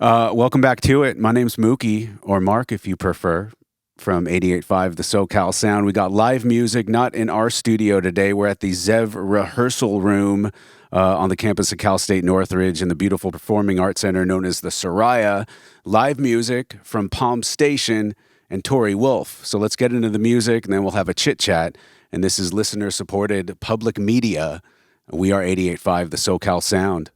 Welcome back to it. My name's Mookie, or Marc if you prefer, from 88.5 the SoCal Sound. We got live music, not in our studio today. We're at the Zev Rehearsal Room on the campus of Cal State Northridge in the beautiful performing arts center known as the Soraya. Live music from Palms Station and Torii Wolf. So let's get into the music, and then we'll have a chit-chat. And this is listener-supported public media. We are 88.5 the SoCal Sound.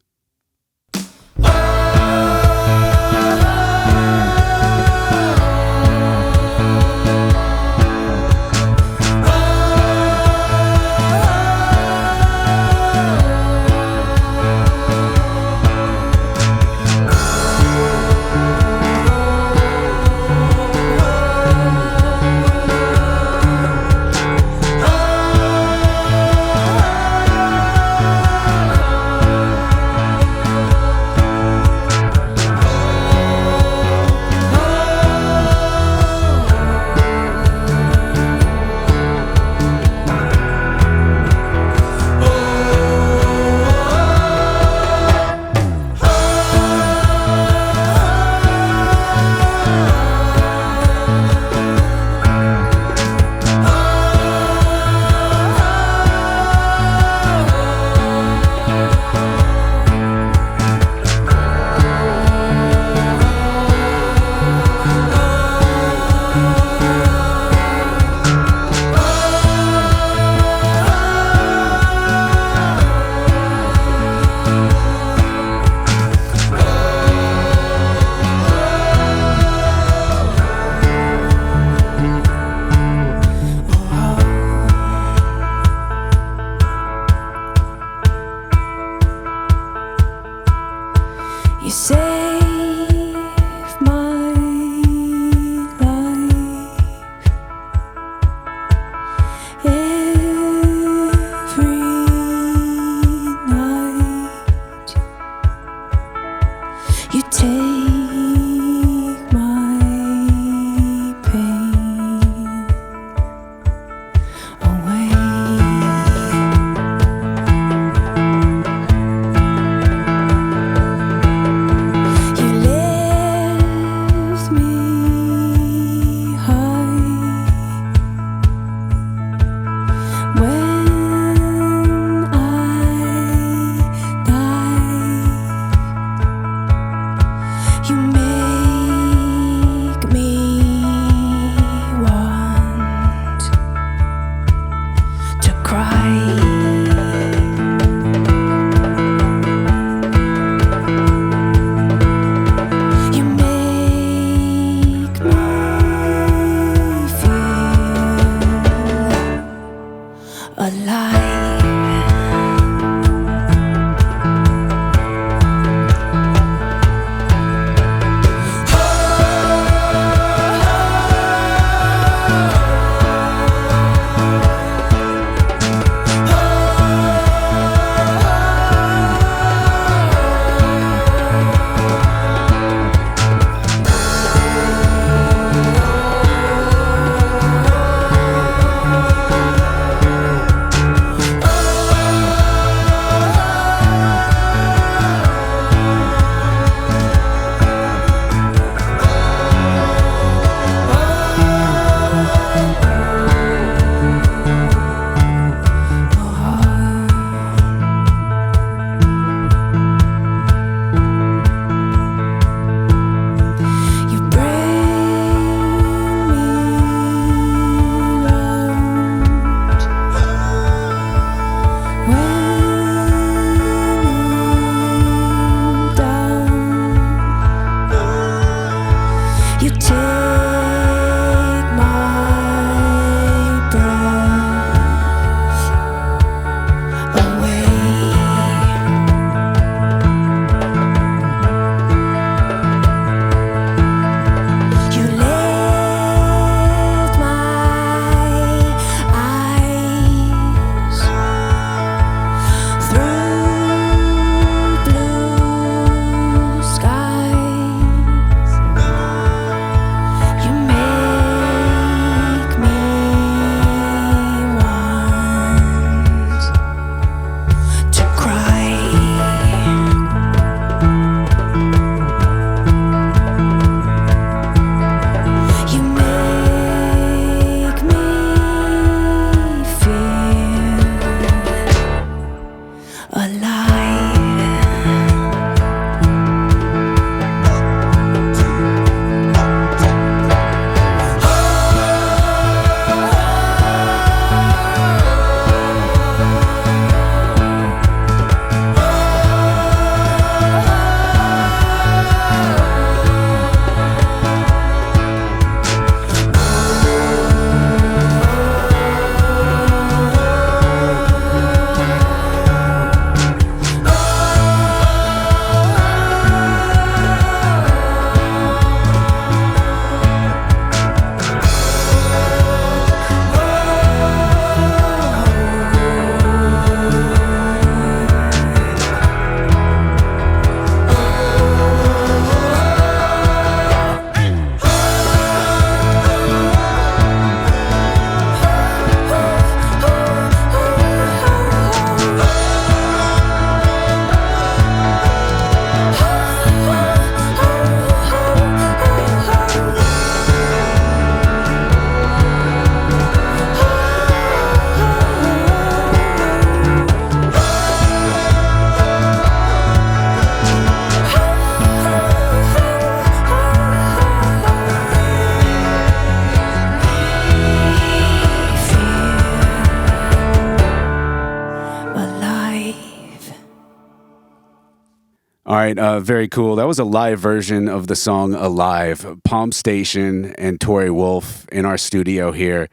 right, very cool. That was a live version of the song Alive. Palms Station and Torii Wolf in our studio here.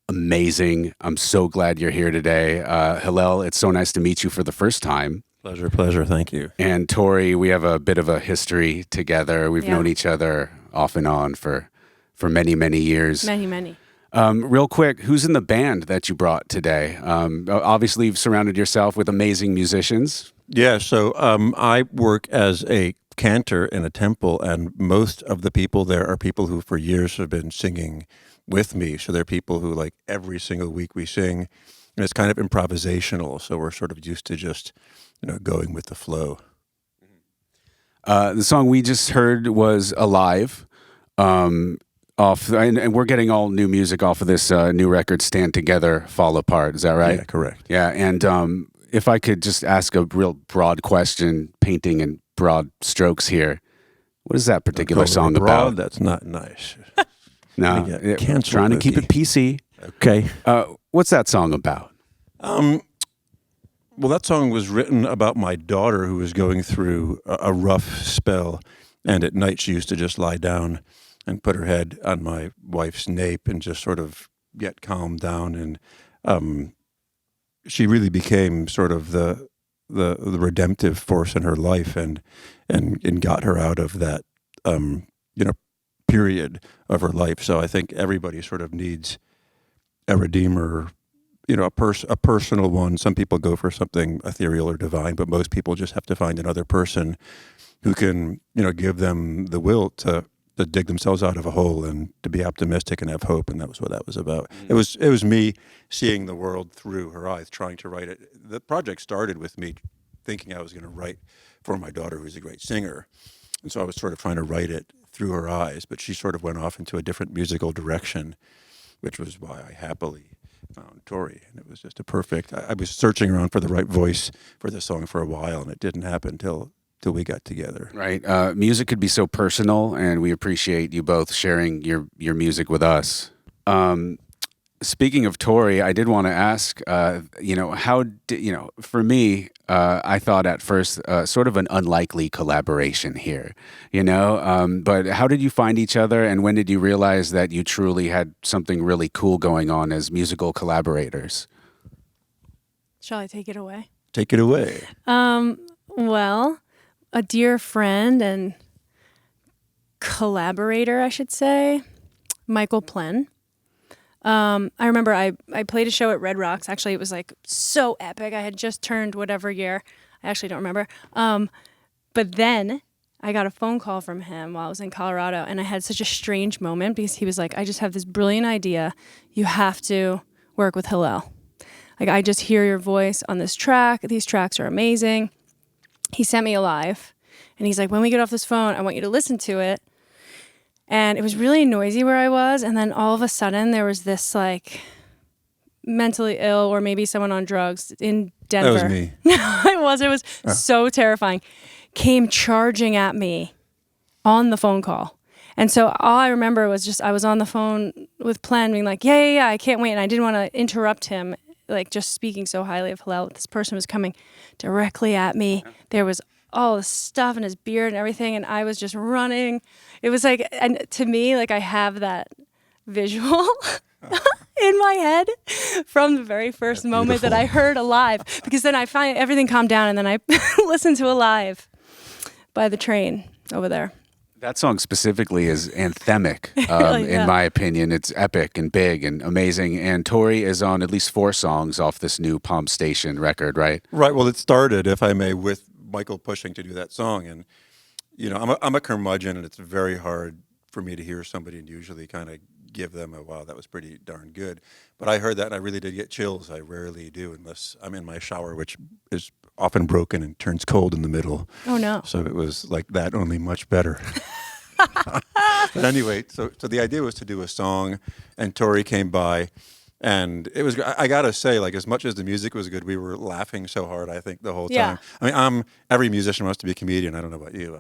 Amazing. I'm so glad you're here today. Hillel, it's so nice to meet you for the first time. Pleasure. Thank you. And Torii, we have a bit of a history together. We've known each other off and on for many, many years. Many. Real quick, who's in the band that you brought today? Obviously, you've surrounded yourself with amazing musicians. Yeah, so I work as a cantor in a temple, and most of the people there are people who for years have been singing with me. So they're people who, like, every single week we sing, and it's kind of improvisational. So we're sort of used to just, going with the flow. The song we just heard was Alive. And we're getting all new music off of this new record, Stand Together, Fall Apart. Is that right? Yeah, correct. Yeah, and if I could just ask a real broad question, painting in broad strokes here, what is that particular song about? That's not nice. No, trying to keep it PC. Okay. What's that song about? Well, that song was written about my daughter who was going through a rough spell, and at night she used to just lie down and put her head on my wife's nape and just sort of get calmed down. And she really became sort of the redemptive force in her life, and got her out of that period of her life. So I think everybody sort of needs a redeemer, a personal one. Some people go for something ethereal or divine, but most people just have to find another person who can, give them the will to dig themselves out of a hole and to be optimistic and have hope. And that was what that was about. Mm-hmm. It was me seeing the world through her eyes, trying to write it. The project started with me thinking I was going to write for my daughter, who's a great singer. And so I was sort of trying to write it through her eyes, but she sort of went off into a different musical direction, which was why I happily found Torii. And it was just a perfect, I was searching around for the right voice for this song for a while, and it didn't happen until we got together. Right. Music could be so personal, and we appreciate you both sharing your music with us. Speaking of Torii, I did want to ask, for me, I thought at first sort of an unlikely collaboration here, but how did you find each other, and when did you realize that you truly had something really cool going on as musical collaborators? Shall I take it away? Take it away. Well, a dear friend and collaborator, I should say, Michael Plen. I remember I played a show at Red Rocks. Actually, it was like so epic. I had just turned whatever year. I actually don't remember. But then I got a phone call from him while I was in Colorado, and I had such a strange moment because he was like, I just have this brilliant idea. You have to work with Hillel. Like, I just hear your voice on this track. These tracks are amazing. He sent me Alive, and he's like, when we get off this phone, I want you to listen to it. And it was really noisy where I was, and then all of a sudden there was this like mentally ill or maybe someone on drugs in Denver. That was me. No, it was so terrifying. Came charging at me on the phone call. And so all I remember was just I was on the phone with Plen being like, yeah, I can't wait. And I didn't want to interrupt him, like just speaking so highly of Hillel. This person was coming directly at me. There was all the stuff in his beard and everything, and I was just running. It was like, and to me, like I have that visual in my head from the very first moment that I heard Alive, because then I find everything calmed down, and then I listened to Alive by the train over there. That song specifically is anthemic, in my opinion. It's epic and big and amazing. And Torii is on at least 4 songs off this new Palms Station record, right? Right. Well, it started, if I may, with Michael pushing to do that song. And, I'm a curmudgeon, and it's very hard for me to hear somebody and usually kind of give them a, wow, that was pretty darn good. But I heard that, and I really did get chills. I rarely do unless I'm in my shower, which is often broken and turns cold in the middle. Oh, no. So it was like that, only much better. But anyway, so the idea was to do a song, and Torii came by, and it was, I gotta say, like, as much as the music was good, we were laughing so hard, I think, the whole time. I mean, every musician wants to be a comedian. I don't know about you,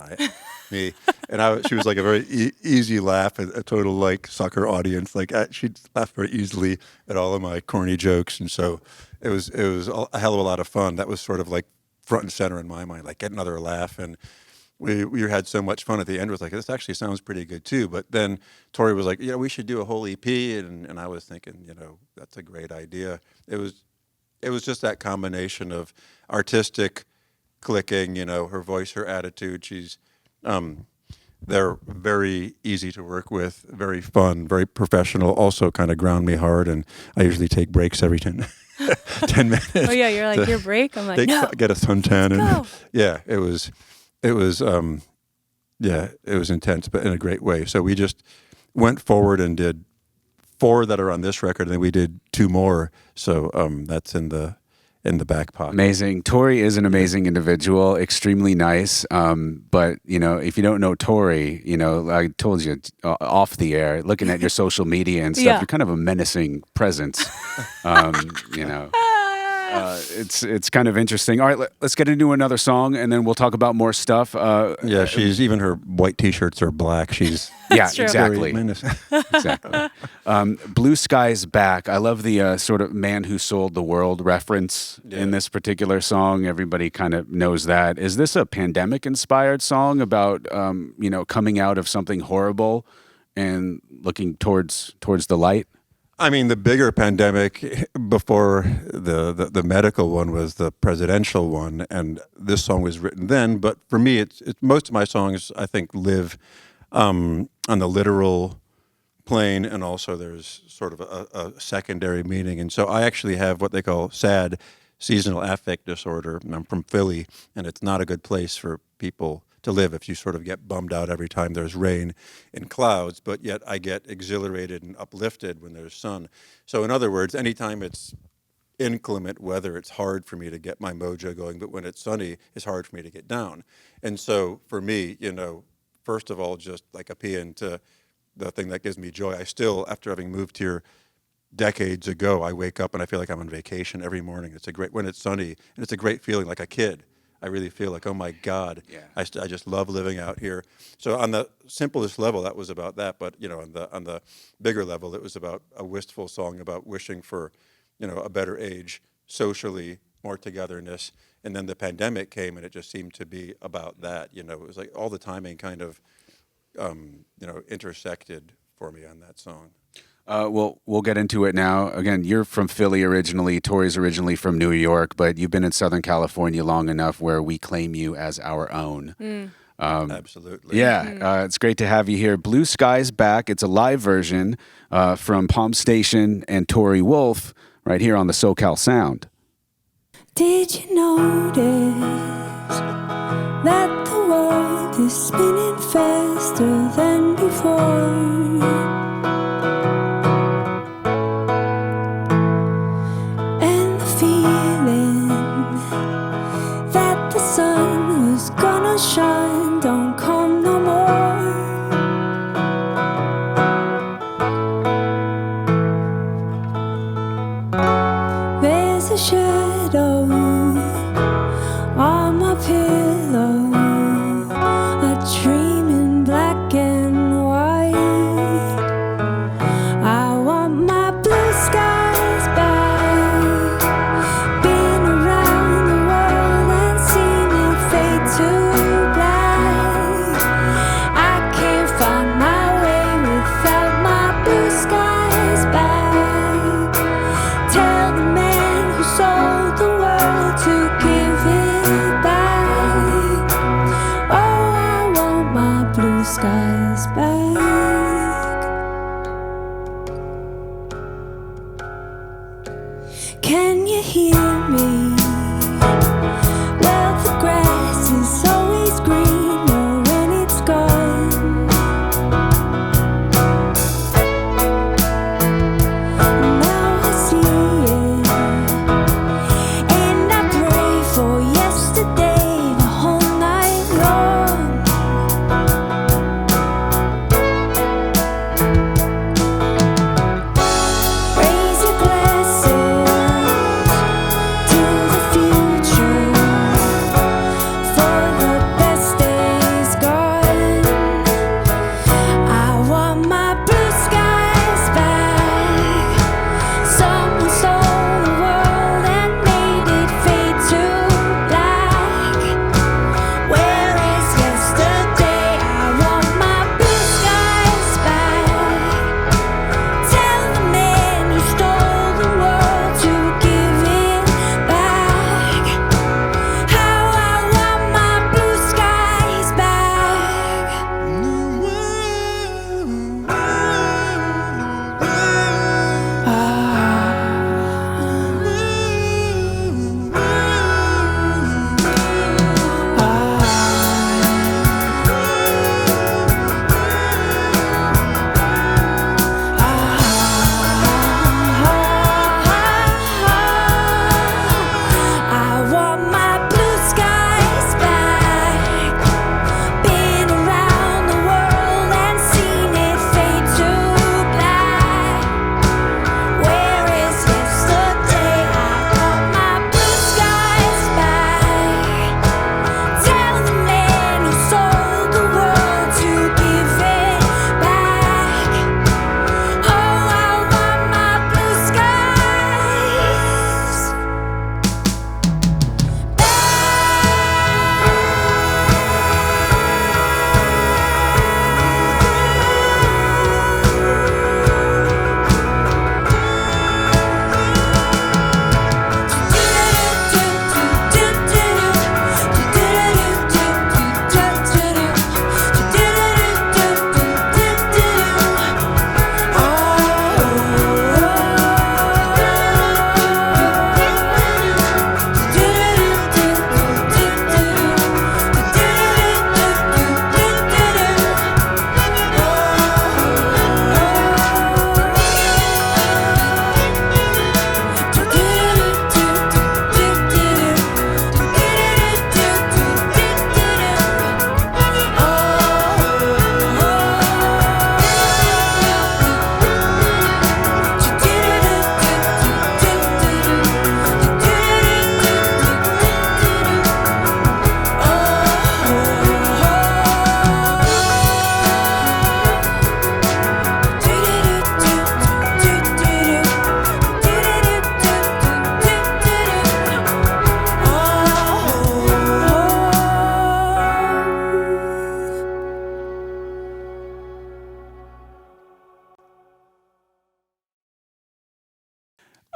me. And she was like a very easy laugh, a total like sucker audience. Like she'd laugh very easily at all of my corny jokes, and so it was a hell of a lot of fun. That was sort of like front and center in my mind, like get another laugh. And we had so much fun at the end. It was like, this actually sounds pretty good too. But then Torii was like, we should do a whole EP, and I was thinking, that's a great idea. It was just that combination of artistic clicking, her voice, her attitude. They're very easy to work with, very fun, very professional, also kind of ground me hard, and I usually take breaks every 10 minutes. Oh yeah, you're like, your break? I'm like, no. Get a suntan. And go. Yeah, it was intense, but in a great way. So we just went forward and did 4 that are on this record, and then we did 2 more. So that's in the back pocket. Amazing. Torii is an amazing individual, extremely nice. But, if you don't know Torii, I told you off the air, looking at your social media and stuff, you're kind of a menacing presence. It's kind of interesting. All right, let's get into another song, and then we'll talk about more stuff. She's even her white T-shirts are black. She's exactly. very menacing. Exactly. Blue Sky's Back. I love the sort of man who sold the world reference in this particular song. Everybody kind of knows that. Is this a pandemic-inspired song about coming out of something horrible and looking towards the light? I mean, the bigger pandemic before the medical one was the presidential one, and this song was written then. But for me, it's most of my songs, I think, live on the literal plane, and also there's sort of a secondary meaning. And so I actually have what they call SAD, seasonal affect disorder. I'm from Philly, and it's not a good place for people to live if you sort of get bummed out every time there's rain and clouds, but yet I get exhilarated and uplifted when there's sun. So in other words, anytime it's inclement weather, it's hard for me to get my mojo going, but when it's sunny, it's hard for me to get down. And so for me, first of all, just like a paean to the thing that gives me joy. I still, after having moved here decades ago, I wake up and I feel like I'm on vacation every morning. When it's sunny, and it's a great feeling, like a kid. I really feel like, oh my God, I just love living out here. So on the simplest level, that was about that. But on the bigger level, it was about a wistful song about wishing for, a better age, socially, more togetherness. And then the pandemic came, and it just seemed to be about that. It was like all the timing kind of, intersected for me on that song. We'll get into it now. Again, you're from Philly originally. Torii's originally from New York, but you've been in Southern California long enough where we claim you as our own. Absolutely. Yeah, it's great to have you here. Blue Sky's Back. It's a live version from Palms Station and Torii Wolf right here on the SoCal Sound. Did you notice that the world is spinning faster than before? Shine, don't come no more. There's a shadow on my pillow, a dream in black and white. I want my blue skies back. Been around the world and seen it fade to skies back. Can you hear me? Well, the grass is always greener when it's gone. Now I see it, and I pray for yesterday the whole night long.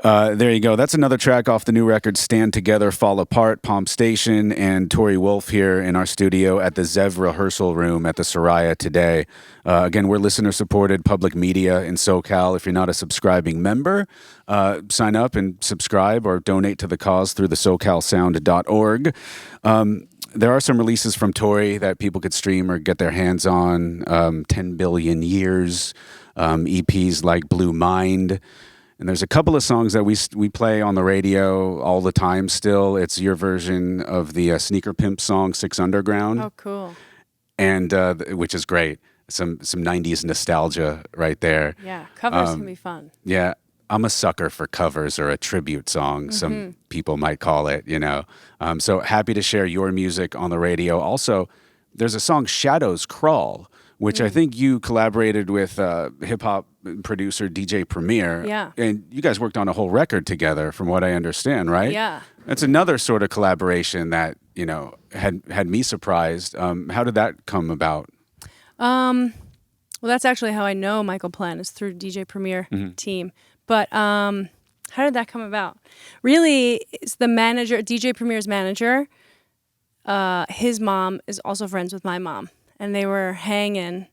There you go. That's another track off the new record, Stand Together, Fall Apart. Palms Station and Torii Wolf here in our studio at the Zev Rehearsal Room at the Soraya today. Again, we're listener-supported public media in SoCal. If you're not a subscribing member, sign up and subscribe or donate to the cause through the SoCalSound.org. There are some releases from Torii that people could stream or get their hands on. 10 Billion Years, EPs like Blue Mind. And there's a couple of songs that we play on the radio all the time still. It's your version of the Sneaker Pimp song, Six Underground. Oh, cool. And which is great. Some 90s nostalgia right there. Yeah, covers can be fun. Yeah, I'm a sucker for covers or a tribute song, some people might call it, you know. So happy to share your music on the radio. Also, there's a song, Shadows Crawl, which I think you collaborated with hip-hop producer DJ Premier. Yeah. And you guys worked on a whole record together, from what I understand, right? Yeah. That's another sort of collaboration that, you know, had me surprised. How did that come about? Well, that's actually how I know Michael Plen, is through DJ Premier team. But how did that come about? Really, it's the manager, DJ Premier's manager. His mom is also friends with my mom. And they were hanging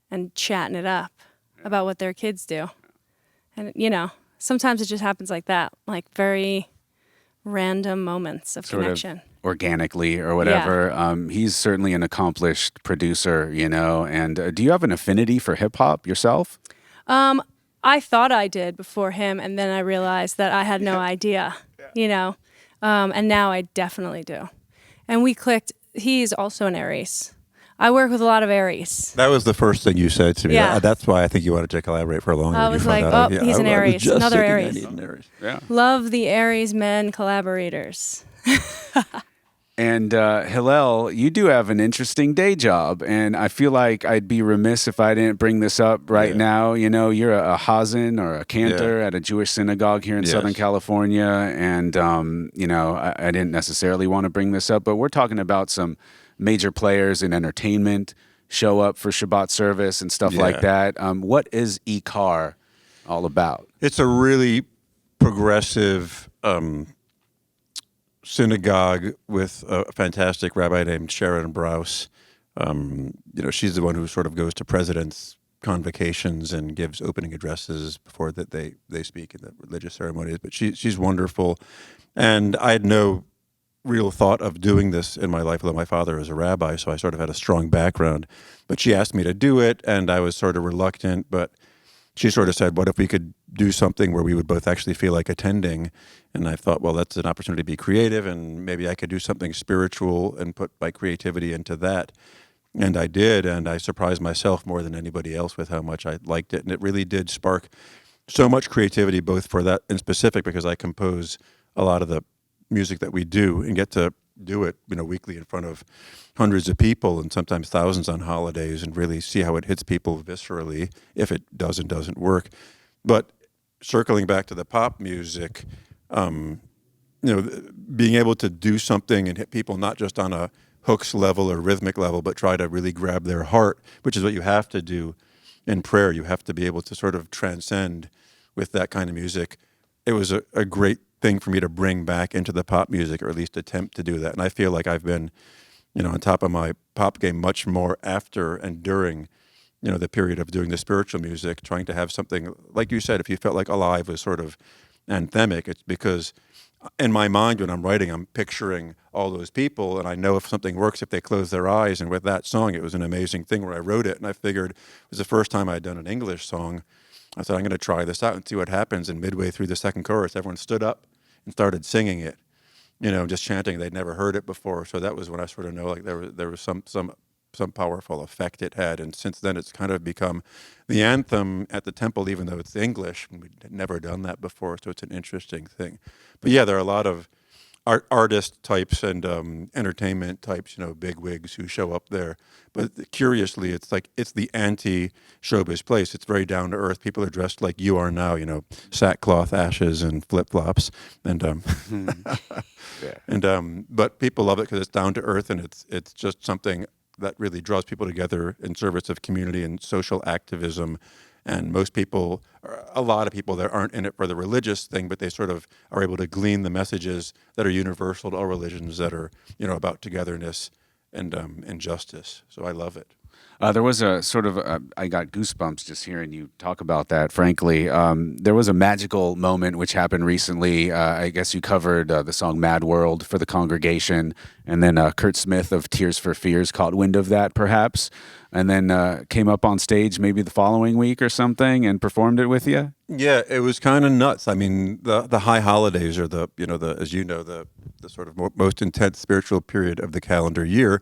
and chatting it up about what their kids do. And, you know, sometimes it just happens like that, like very random moments of connection. Organically or whatever. Yeah. He's certainly an accomplished producer, you know. And do you have an affinity for hip-hop yourself? I thought I did before him, and then I realized that I had no idea, you know. And now I definitely do. And we clicked. He's also an Aries. I work with a lot of Aries. That was the first thing you said to me. Yeah. That's why I think you wanted to collaborate for a long time. I was like, oh, he's an Aries. Another Aries. I need an Aries. Yeah. Love the Aries men collaborators. And Hillel, you do have an interesting day job, and I feel like I'd be remiss if I didn't bring this up right now. You know, you're a Hazen or a cantor at a Jewish synagogue here in Southern California, and, you know, I didn't necessarily want to bring this up, but we're talking about some major players in entertainment show up for Shabbat service and stuff like that. What is Karr all about? It's a really progressive synagogue with a fantastic rabbi named Sharon Brous. You know, she's the one who sort of goes to presidents' convocations and gives opening addresses before that they speak in the religious ceremonies. But she's wonderful, and I had no real thought of doing this in my life, although my father is a rabbi, so I sort of had a strong background. But she asked me to do it, and I was sort of reluctant, but she sort of said, what if we could do something where we would both actually feel like attending? And I thought, well, that's an opportunity to be creative, and maybe I could do something spiritual and put my creativity into that. And I did, and I surprised myself more than anybody else with how much I liked it. And it really did spark so much creativity, both for that in specific, because I compose a lot of the music that we do and get to do it, you know, weekly in front of hundreds of people and sometimes thousands on holidays, and really see how it hits people viscerally if it doesn't work. But circling back to the pop music, you know, being able to do something and hit people not just on a hooks level or rhythmic level, but try to really grab their heart, which is what you have to do in prayer. You have to be able to sort of transcend with that kind of music. It was a great thing for me to bring back into the pop music, or at least attempt to do that. And I feel like I've been, you know, on top of my pop game much more after and during, you know, the period of doing the spiritual music, trying to have something, like you said, if you felt like Alive was sort of anthemic, it's because in my mind when I'm writing, I'm picturing all those people, and I know if something works if they close their eyes. And with that song, it was an amazing thing where I wrote it, and I figured it was the first time I'd done an English song. I said, I'm going to try this out and see what happens. And midway through the second chorus, everyone stood up and started singing it, you know, just chanting. They'd never heard it before. So that was when I sort of know, like, there was some powerful effect it had. And since then, it's kind of become the anthem at the temple, even though it's English. We'd never done that before, so it's an interesting thing. But yeah, there are a lot of artist types and entertainment types, you know, bigwigs who show up there. But curiously, it's like it's the anti-showbiz place. It's very down to earth. People are dressed like you are now, you know, sackcloth, ashes, and flip flops, and but people love it because it's down to earth, and it's just something that really draws people together in service of community and social activism. And most people, a lot of people that aren't in it for the religious thing, but they sort of are able to glean the messages that are universal to all religions that are, about togetherness and justice. So I love it. There was a sort of, I got goosebumps just hearing you talk about that, frankly. There was a magical moment which happened recently. I guess you covered the song Mad World for the congregation, and then Kurt Smith of Tears for Fears caught wind of that, perhaps, and then came up on stage maybe the following week or something and performed it with you? Yeah, it was kind of nuts. I mean, the high holidays are the sort of most intense spiritual period of the calendar year,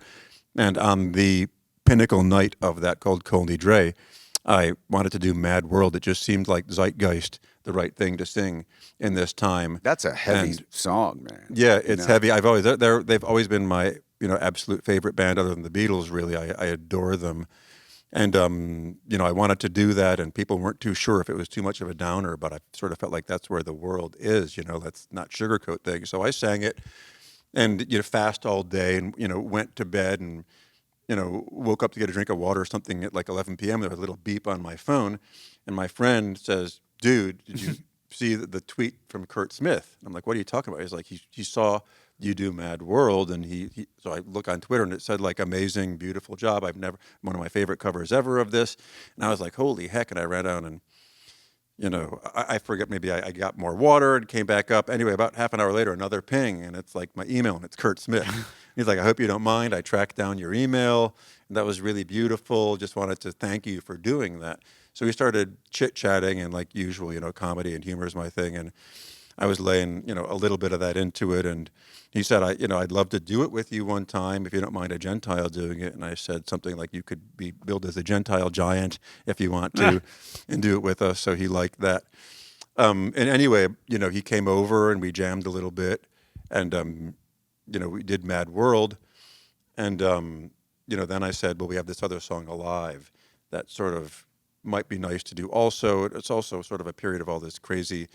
and on the pinnacle night of that called Kol Nidre, I wanted to do Mad World. It just seemed like zeitgeist, the right thing to sing in this time. That's a heavy song, man. Yeah, it's heavy. They've always been my absolute favorite band other than the Beatles. Really, I adore them, and I wanted to do that, and people weren't too sure if it was too much of a downer, but I sort of felt like that's where the world is. Let's not sugarcoat things. So I sang it, and fast all day, and went to bed and. Woke up to get a drink of water or something at like 11 p.m. There was a little beep on my phone, and my friend says, "Dude, did you see the tweet from Kurt Smith?" And I'm like, "What are you talking about?" He's like, "He saw you do Mad World," and he. So I look on Twitter, and it said like, "Amazing, beautiful job. One of my favorite covers ever of this." And I was like, "Holy heck!" And I ran down and. I forget, maybe I got more water and came back up. Anyway, about half an hour later, another ping, and it's like my email, and it's Kurt Smith. He's like, "I hope you don't mind. I tracked down your email, and that was really beautiful. Just wanted to thank you for doing that." So we started chit-chatting, and like usual, comedy and humor is my thing, and I was laying, a little bit of that into it, and he said, I'd love to do it with you one time if you don't mind a Gentile doing it. And I said something like, you could be billed as a Gentile giant if you want to, and do it with us. So he liked that. And anyway, he came over and we jammed a little bit, and we did Mad World, and then I said, well, we have this other song, Alive, that sort of might be nice to do also. It's also sort of a period of all this crazy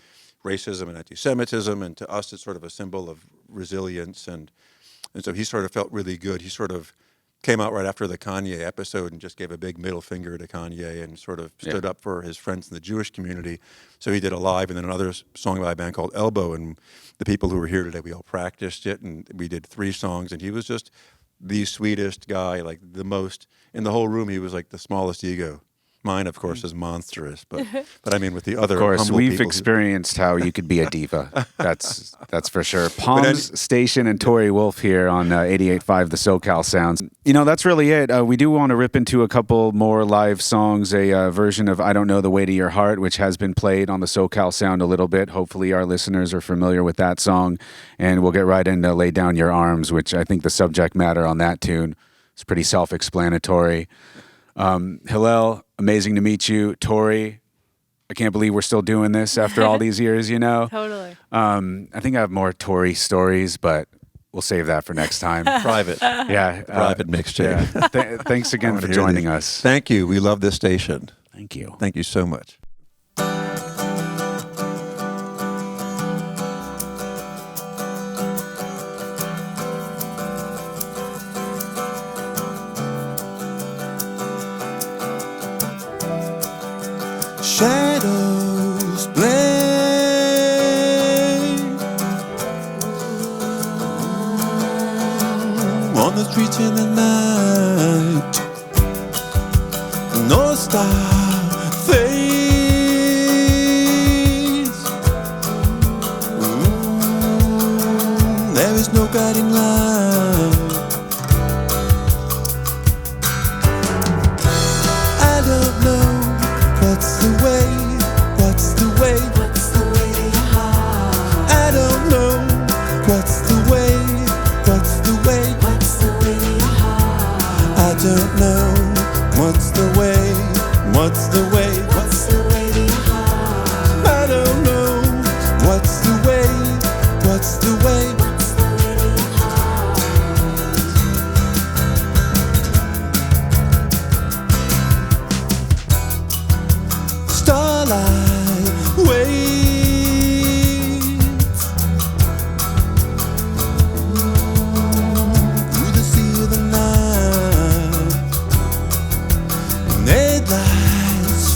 racism and anti-Semitism, and to us it's sort of a symbol of resilience, and so he sort of felt really good. He sort of came out right after the Kanye episode and just gave a big middle finger to Kanye and sort of stood up for his friends in the Jewish community. So he did Alive, and then another song by a band called Elbow, and the people who were here today, we all practiced it, and we did 3 songs, and he was just the sweetest guy, like the most, in the whole room, he was like the smallest ego. Mine, of course, is monstrous, but I mean, with the other, of course, humble we've people experienced how you could be a diva. That's for sure. Palms Station and Torii Wolf here on 88.5 the SoCal Sounds. That's really it. We do want to rip into a couple more live songs. A version of "I Don't Know the Way to Your Heart," which has been played on the SoCal Sound a little bit. Hopefully, our listeners are familiar with that song, and we'll get right into "Lay Down Your Arms," which I think the subject matter on that tune is pretty self-explanatory. Hillel, amazing to meet you. Torii, I can't believe we're still doing this after all these years, Totally. I think I have more Torii stories, but we'll save that for next time. Private. Yeah. Private mixtape. Yeah. Thanks again for joining us. Thank you. We love this station. Thank you. Thank you so much. Shadows play on the streets in the night. No star fades. There is no guiding light. I don't know. What's the way? What's the way? What's the way to your heart? I don't know. What's the way? What's the way? What's the way to your heart? I don't know. What's the way? What's the way? What's the way to your heart? I don't know. What's the way? What's the way? What's the way to your heart? Starlight waits through the sea of the night, and headlights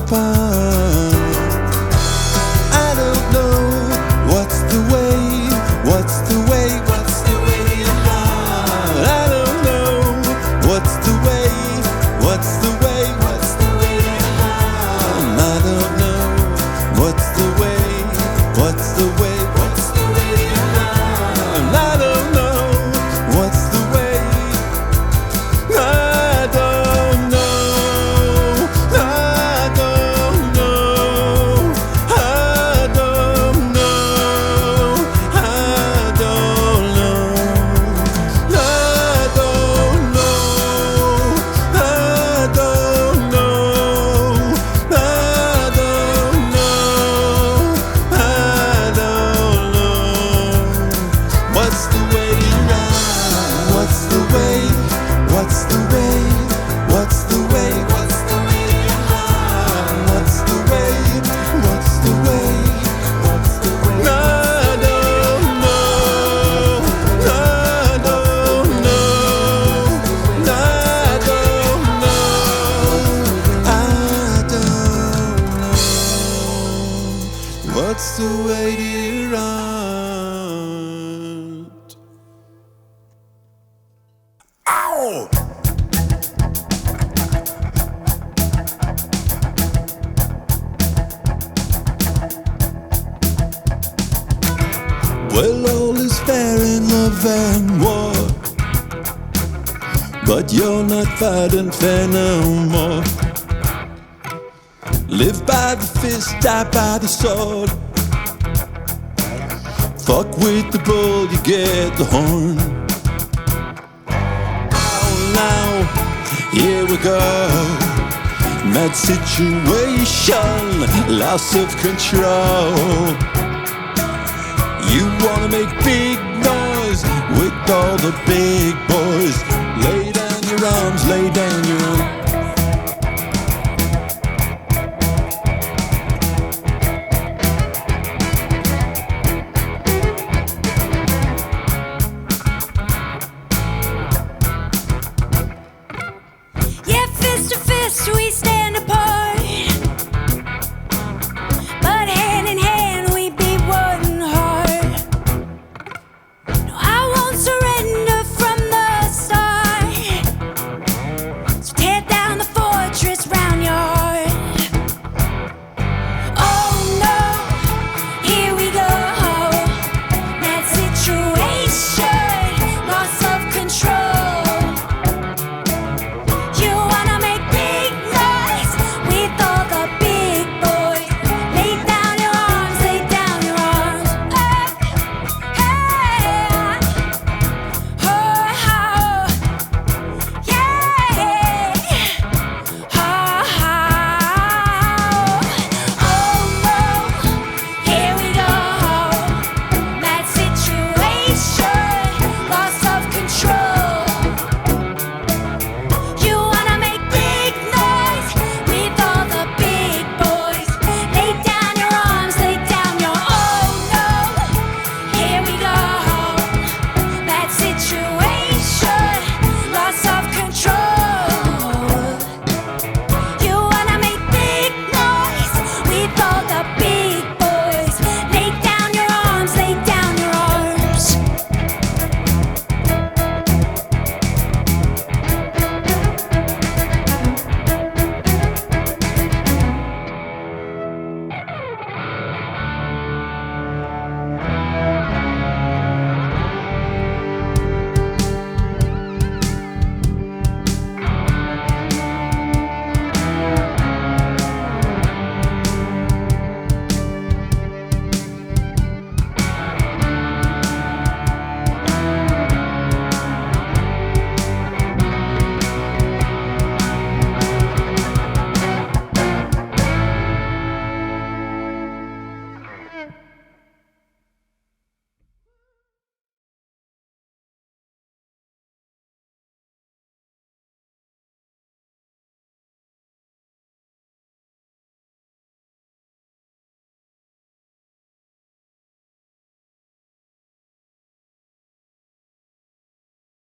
apart. I don't know what's the way, what's the way, what's the way to heart. I don't know what's the way, what's the way, what's the way to heart. I don't know what's the way, what's the way, what's the way to heart. I don't know what's the way. I don't know. I don't know. I don't know. I don't know. I don't know. I don't know. I don't know. I don't know. What's the way to run? What's the way? What's the way? What's the way? What's the way to run? What's the way? What's the way? What's the way? I don't know. I don't know. I don't know. I don't know. What's the way to run? Ow! Well, all is fair in love and war, but you're not fighting fair no more. Live by the fist, die by the sword. Fuck with the bull, you get the horn. Now, here we go. Mad situation, loss of control. You wanna make big noise with all the big boys. Lay down your arms, lay down your